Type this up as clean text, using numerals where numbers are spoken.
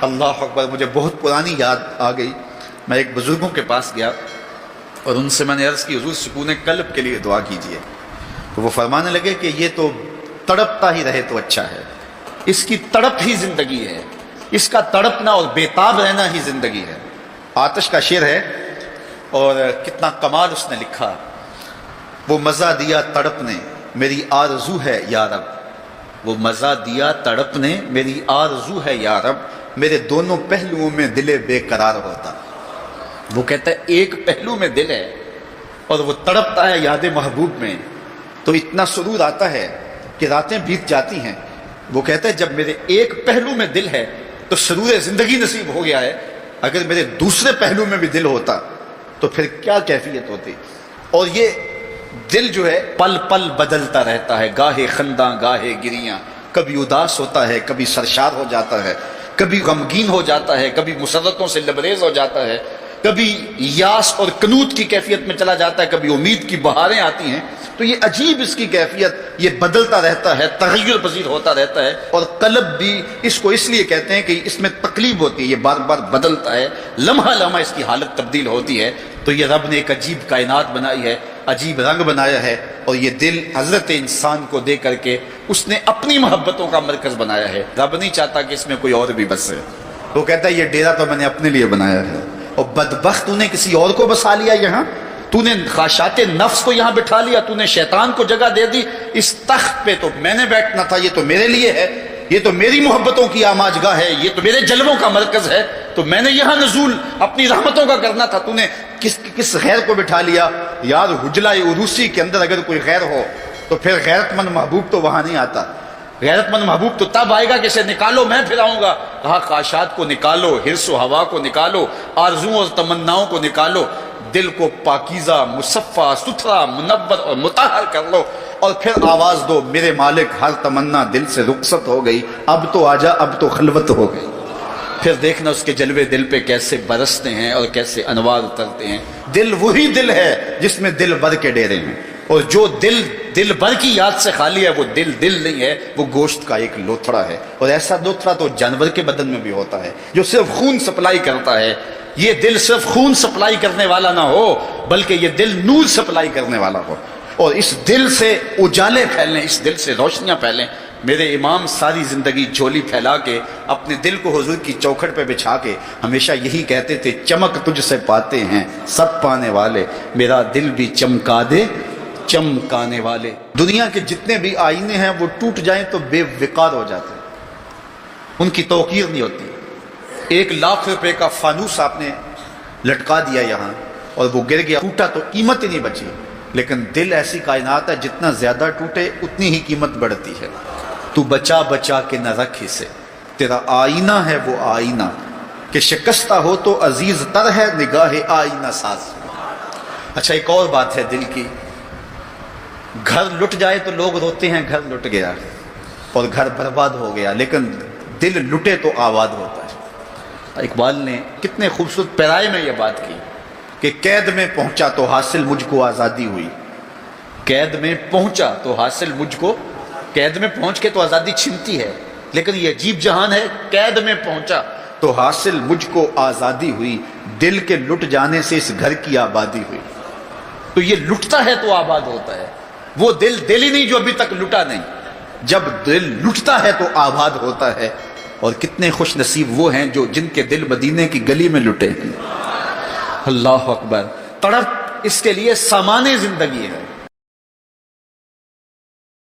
اللہ اکبر، مجھے بہت پرانی یاد آ گئی۔ میں ایک بزرگوں کے پاس گیا اور ان سے میں نے عرض کی حضور سکون قلب کے لیے دعا کیجیے، تو وہ فرمانے لگے کہ یہ تو تڑپتا ہی رہے تو اچھا ہے، اس کی تڑپ ہی زندگی ہے، اس کا تڑپنا اور بےتاب رہنا ہی زندگی ہے۔ آتش کا شعر ہے اور کتنا کمال اس نے لکھا۔ وہ مزہ دیا تڑپ نے میری آرزو ہے یا رب، وہ مزہ دیا تڑپ نے میری آرزو ہے یا رب، میرے دونوں پہلوؤں میں دل بے قرار ہوتا۔ وہ کہتا ہے ایک پہلو میں دل ہے اور وہ تڑپتا ہے یاد محبوب میں، تو اتنا سرور آتا ہے کہ راتیں بیت جاتی ہیں۔ وہ کہتا ہے جب میرے ایک پہلو میں دل ہے تو سرور زندگی نصیب ہو گیا ہے، اگر میرے دوسرے پہلو میں بھی دل ہوتا تو پھر کیا کیفیت ہوتی۔ اور یہ دل جو ہے پل پل بدلتا رہتا ہے، گاہے خنداں گاہے گریاں، کبھی اداس ہوتا ہے، کبھی سرشار ہو جاتا ہے، کبھی غمگین ہو جاتا ہے، کبھی مسرتوں سے لبریز ہو جاتا ہے، کبھی یاس اور کنوت کی کیفیت میں چلا جاتا ہے، کبھی امید کی بہاریں آتی ہیں۔ تو یہ عجیب اس کی کیفیت، یہ بدلتا رہتا ہے، تغیر پذیر ہوتا رہتا ہے۔ اور قلب بھی اس کو اس لیے کہتے ہیں کہ اس میں تقلیب ہوتی ہے، یہ بار بار بدلتا ہے، لمحہ لمحہ اس کی حالت تبدیل ہوتی ہے۔ تو یہ رب نے ایک عجیب کائنات بنائی ہے، عجیب رنگ بنایا ہے، اور یہ دل حضرت انسان کو دے کر کے اس نے اپنی محبتوں کا مرکز بنایا ہے۔ رب نہیں چاہتا کہ اس میں کوئی اور بھی بسے، وہ کہتا ہے یہ ڈیرا تو میں نے اپنے لیے بنایا ہے، اور بدبخت تو نے کسی اور کو بسا لیا یہاں، تو نے خواہشات نفس کو یہاں بٹھا لیا، تو نے شیطان کو جگہ دے دی، اس تخت پہ تو میں نے بیٹھنا تھا، یہ تو میرے لیے ہے، یہ تو میری محبتوں کی آماجگاہ ہے، یہ تو میرے جلووں کا مرکز ہے، تو میں نے یہاں نزول اپنی رحمتوں کا کرنا تھا، تو نے کس غیر کو بٹھا لیا۔ یار حجلہ عروسی کے اندر اگر کوئی غیر ہو تو پھر غیرت مند محبوب تو وہاں نہیں آتا۔ غیرت مند محبوب تو تب آئے گا کہ اسے نکالو میں پھر آؤں گا۔ کہا خواہشات کو نکالو، حرص و ہوا کو نکالو، آرزوؤں اور تمناؤں کو نکالو، دل کو پاکیزہ مصفہ ستھرا منور اور مطہر کر لو، اور پھر آواز دو میرے مالک ہر تمنا دل سے رخصت ہو گئی، اب تو آجا اب تو خلوت ہو گئی۔ پھر دیکھنا اس کے جلوے دل پہ کیسے برستے ہیں اور کیسے انوار اترتے ہیں۔ دل وہی دل ہے جس میں دل بھر کے ڈیرے ہیں، اور جو دل بھر کی یاد سے خالی ہے وہ دل نہیں ہے، وہ گوشت کا ایک لوتھڑا ہے۔ اور ایسا لوتھڑا تو جانور کے بدن میں بھی ہوتا ہے جو صرف خون سپلائی کرتا ہے۔ یہ دل صرف خون سپلائی کرنے والا نہ ہو بلکہ یہ دل نور سپلائی کرنے والا ہو، اور اس دل سے اجالے پھیلیں، اس دل سے روشنیاں پھیلیں۔ میرے امام ساری زندگی جھولی پھیلا کے اپنے دل کو حضور کی چوکھٹ پہ بچھا کے ہمیشہ یہی کہتے تھے، چمک تجھ سے پاتے ہیں سب پانے والے، میرا دل بھی چمکا دے چمکانے والے۔ دنیا کے جتنے بھی آئینے ہیں وہ ٹوٹ جائیں تو بے وقار ہو جاتے ہیں، ان کی توقیر نہیں ہوتی۔ 1,00,000 روپے کا فانوس آپ نے لٹکا دیا یہاں اور وہ گر گیا، ٹوٹا تو قیمت ہی نہیں بچی، لیکن دل ایسی کائنات ہے جتنا زیادہ ٹوٹے اتنی ہی قیمت بڑھتی ہے۔ تو بچا بچا کے نہ رکھ اسے، تیرا آئینہ ہے وہ آئینہ کہ شکستہ ہو تو عزیز تر ہے نگاہ آئینہ ساز۔ اچھا ایک اور بات ہے دل کی، گھر لٹ جائے تو لوگ روتے ہیں گھر لٹ گیا اور گھر برباد ہو گیا، لیکن دل لٹے تو آباد ہوتا ہے۔ اقبال نے کتنے خوبصورت پیرائے میں یہ بات کی کہ قید میں پہنچا تو حاصل مجھ کو آزادی ہوئی، قید میں پہنچا تو حاصل مجھ کو، قید میں پہنچ کے تو آزادی چھنتی ہے، لیکن یہ عجیب جہان ہے، قید میں پہنچا تو حاصل مجھ کو آزادی ہوئی، دل کے لٹ جانے سے اس گھر کی آبادی ہوئی۔ تو یہ لٹتا ہے تو آباد ہوتا ہے، وہ دل ہی نہیں جو ابھی تک لٹا نہیں، جب دل لٹتا ہے تو آباد ہوتا ہے۔ اور کتنے خوش نصیب وہ ہیں جو جن کے دل مدینے کی گلی میں لٹے ہیں۔ اللہ اکبر۔ تڑپ اس کے لیے سامان زندگی ہے۔